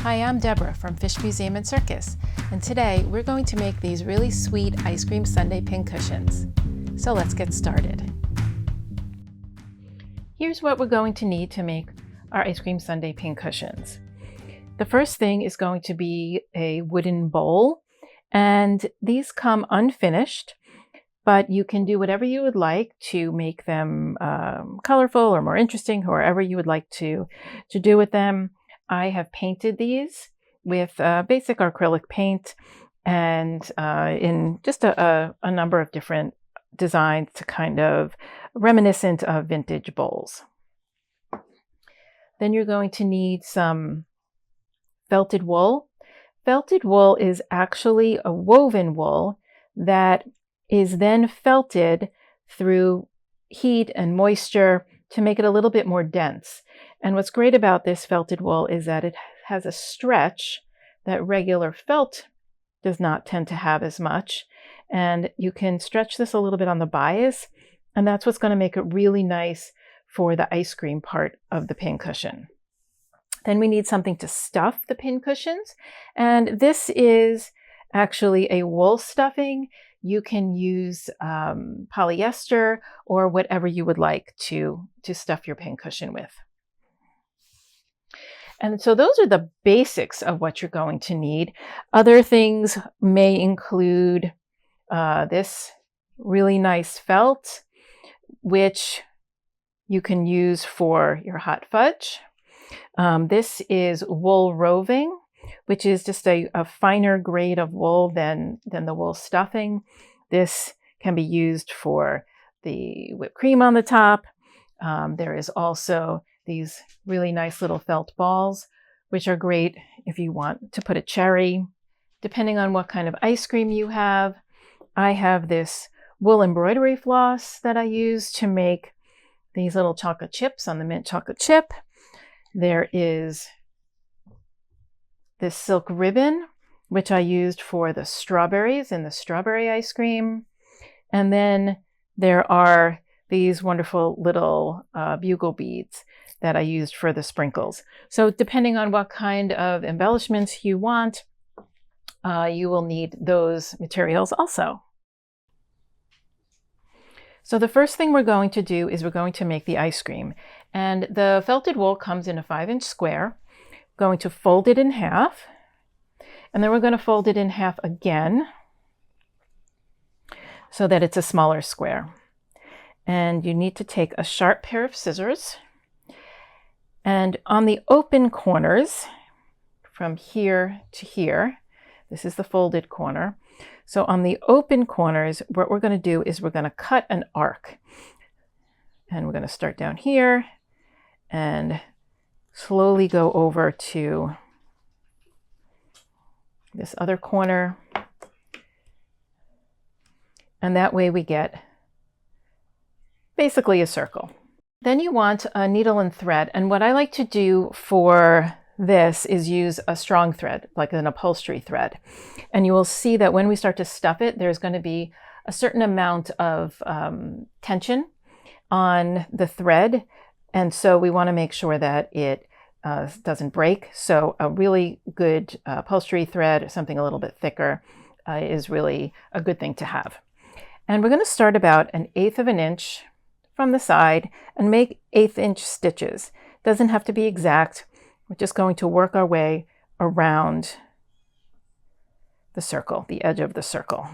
Hi, I'm Deborah from Fish Museum and Circus, and today we're going to make these really sweet ice cream sundae pincushions. So let's get started. Here's what we're going to need to make our ice cream sundae pincushions. The first thing is going to be a wooden bowl, and these come unfinished, but you can do whatever you would like to make them colorful or more interesting, however you would like to do with them. I have painted these with basic acrylic paint and in just a number of different designs to kind of reminiscent of vintage bowls. Then you're going to need some felted wool. Felted wool is actually a woven wool that is then felted through heat and moisture to make it a little bit more dense. And what's great about this felted wool is that it has a stretch that regular felt does not tend to have as much. And you can stretch this a little bit on the bias, and that's what's going to make it really nice for the ice cream part of the pincushion. Then we need something to stuff the pincushions, and this is actually a wool stuffing. You can use polyester or whatever you would like to stuff your pincushion with. And so those are the basics of what you're going to need. Other things may include this really nice felt, which you can use for your hot fudge. This is wool roving, which is just a finer grade of wool than the wool stuffing. This can be used for the whipped cream on the top. There is also these really nice little felt balls, which are great if you want to put a cherry, depending on what kind of ice cream you have. I have this wool embroidery floss that I use to make these little chocolate chips on the mint chocolate chip. There is this silk ribbon, which I used for the strawberries in the strawberry ice cream. And then there are these wonderful little bugle beads that I used for the sprinkles. So depending on what kind of embellishments you want, you will need those materials also. So the first thing we're going to do is we're going to make the ice cream. And the felted wool comes in a 5-inch square. We're going to fold it in half, and then we're going to fold it in half again so that it's a smaller square. And you need to take a sharp pair of scissors, and on the open corners from here to here, this is the folded corner. So on the open corners, what we're going to do is we're going to cut an arc. And we're going to start down here and slowly go over to this other corner. And that way we get basically a circle. Then you want a needle and thread. And what I like to do for this is use a strong thread, like an upholstery thread. And you will see that when we start to stuff it, there's going to be a certain amount of tension on the thread. And so we want to make sure that it doesn't break. So a really good upholstery thread, something a little bit thicker, is really a good thing to have. And we're going to start about 1/8 of an inch from the side and make 1/8-inch stitches. Doesn't have to be exact. We're just going to work our way around the circle, the edge of the circle.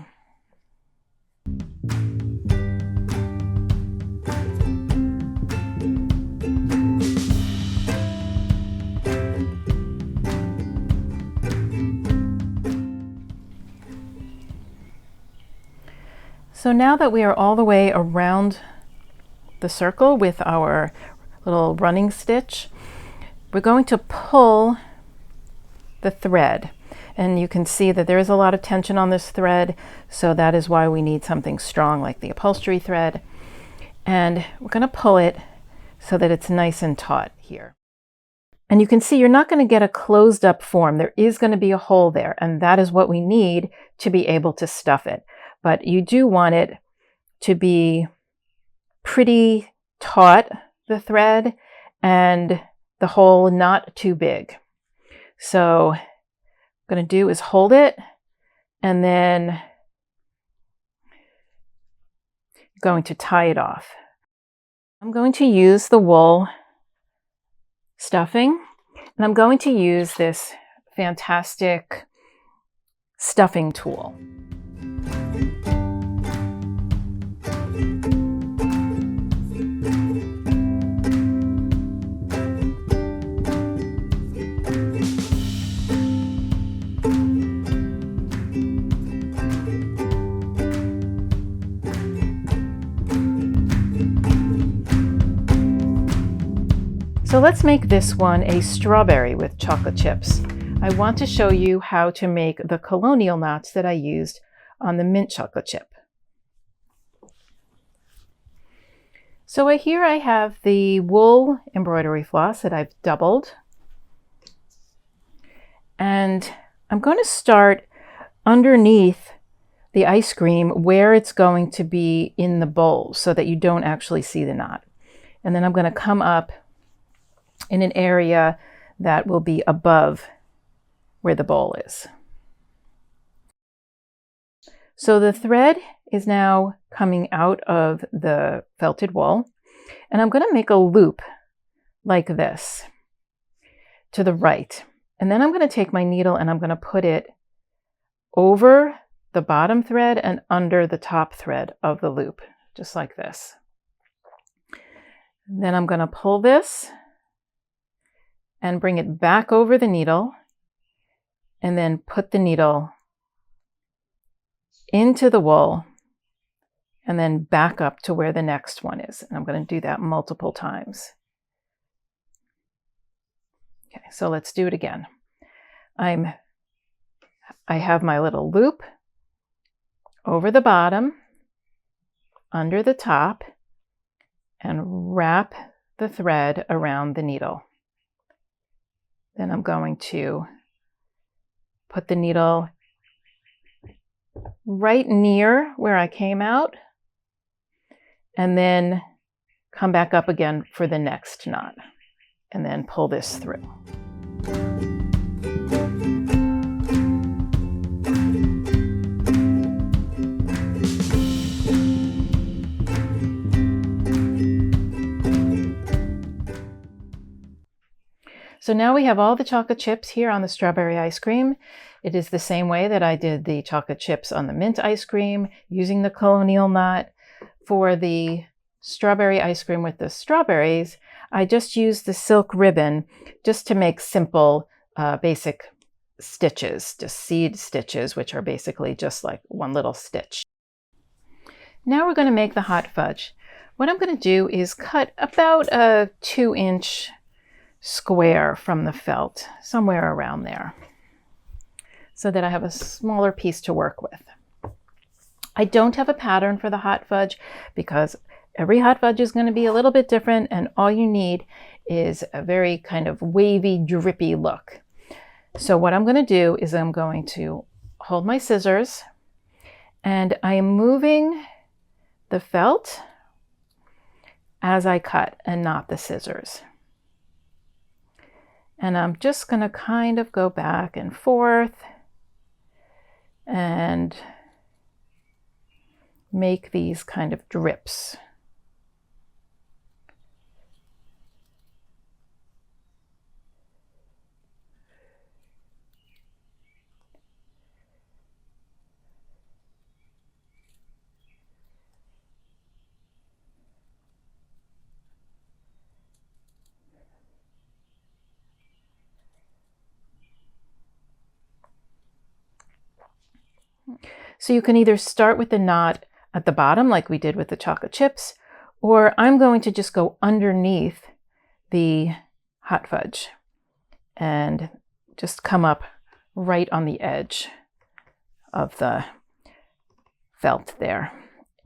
So now that we are all the way around the circle with our little running stitch, we're going to pull the thread. And you can see that there is a lot of tension on this thread, so that is why we need something strong like the upholstery thread. And we're going to pull it so that it's nice and taut here. And you can see you're not going to get a closed up form. There is going to be a hole there, and that is what we need to be able to stuff it. But you do want it to be pretty taut, the thread, and the hole not too big. So what I'm going to do is hold it and then going to tie it off. I'm going to use the wool stuffing, and I'm going to use this fantastic stuffing tool. So let's make this one a strawberry with chocolate chips. I want to show you how to make the colonial knots that I used on the mint chocolate chip. So here I have the wool embroidery floss that I've doubled. And I'm going to start underneath the ice cream where it's going to be in the bowl so that you don't actually see the knot. And then I'm going to come up in an area that will be above where the bowl is. So the thread is now coming out of the felted wool, and I'm going to make a loop like this to the right. And then I'm going to take my needle and I'm going to put it over the bottom thread and under the top thread of the loop, just like this. Then I'm going to pull this and bring it back over the needle, and then put the needle into the wool and then back up to where the next one is. And I'm going to do that multiple times. Okay, so let's do it again. I have my little loop over the bottom, under the top, and wrap the thread around the needle. Then I'm going to put the needle right near where I came out, and then come back up again for the next knot, and then pull this through. So now we have all the chocolate chips here on the strawberry ice cream. It is the same way that I did the chocolate chips on the mint ice cream, using the colonial knot. For the strawberry ice cream with the strawberries, I just used the silk ribbon just to make simple, basic stitches, just seed stitches, which are basically just like one little stitch. Now we're going to make the hot fudge. What I'm going to do is cut about a 2-inch square from the felt, somewhere around there, so that I have a smaller piece to work with. I don't have a pattern for the hot fudge because every hot fudge is going to be a little bit different, and all you need is a very kind of wavy, drippy look. So what I'm going to do is I'm going to hold my scissors, and I am moving the felt as I cut and not the scissors. And I'm just going to kind of go back and forth and make these kind of drips. So you can either start with the knot at the bottom like we did with the chocolate chips, or I'm going to just go underneath the hot fudge and just come up right on the edge of the felt there.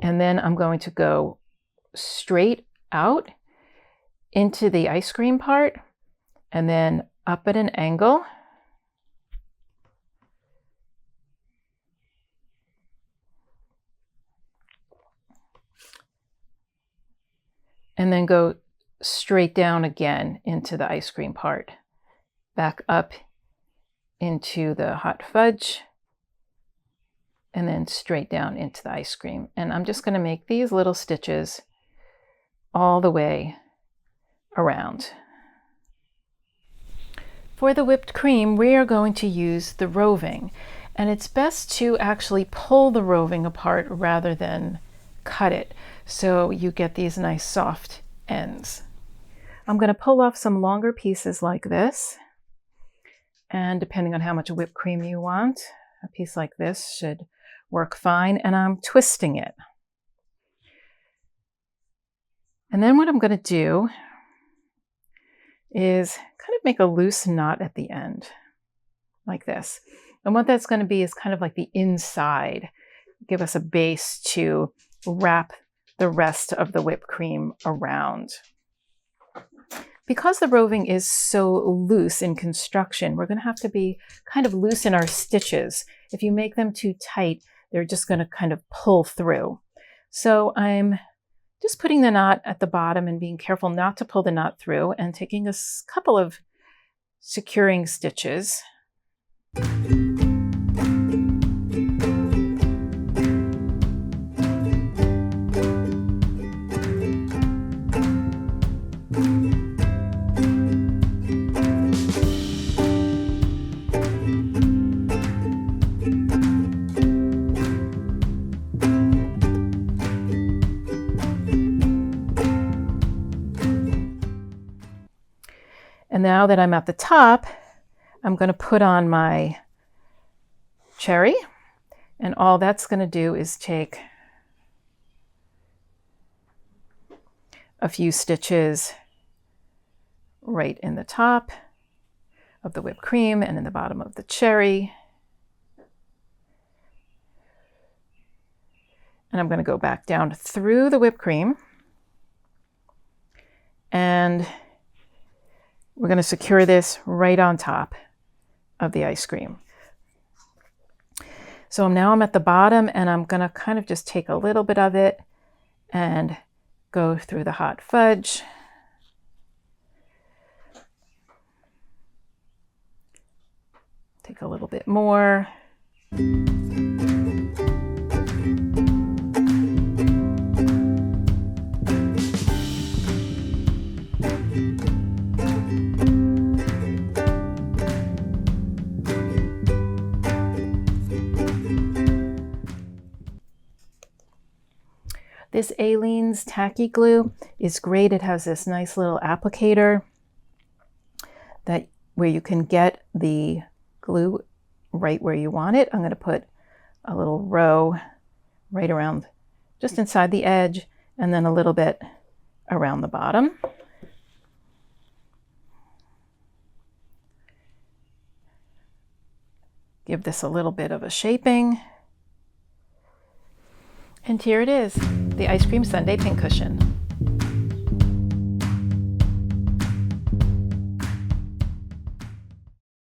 And then I'm going to go straight out into the ice cream part and then up at an angle. And then go straight down again into the ice cream part, back up into the hot fudge and then straight down into the ice cream. And I'm just going to make these little stitches all the way around. For the whipped cream, we are going to use the roving, and it's best to actually pull the roving apart rather than cut it, so you get these nice soft ends. I'm going to pull off some longer pieces like this, and depending on how much whipped cream you want, a piece like this should work fine, and I'm twisting it. And then what I'm going to do is kind of make a loose knot at the end, like this. And what that's going to be is kind of like the inside, give us a base to wrap the rest of the whipped cream around. Because the roving is so loose in construction, we're going to have to be kind of loose in our stitches. If you make them too tight, they're just going to kind of pull through. So I'm just putting the knot at the bottom and being careful not to pull the knot through, and taking a couple of securing stitches. And now that I'm at the top, I'm going to put on my cherry, and all that's going to do is take a few stitches right in the top of the whipped cream and in the bottom of the cherry. And I'm going to go back down through the whipped cream, and we're going to secure this right on top of the ice cream. So now I'm at the bottom, and I'm going to kind of just take a little bit of it and go through the hot fudge. Take a little bit more. This Aleene's tacky glue is great. It has this nice little applicator where you can get the glue right where you want it. I'm going to put a little row right around just inside the edge, and then a little bit around the bottom. Give this a little bit of a shaping. And here it is, the ice cream sundae pincushion.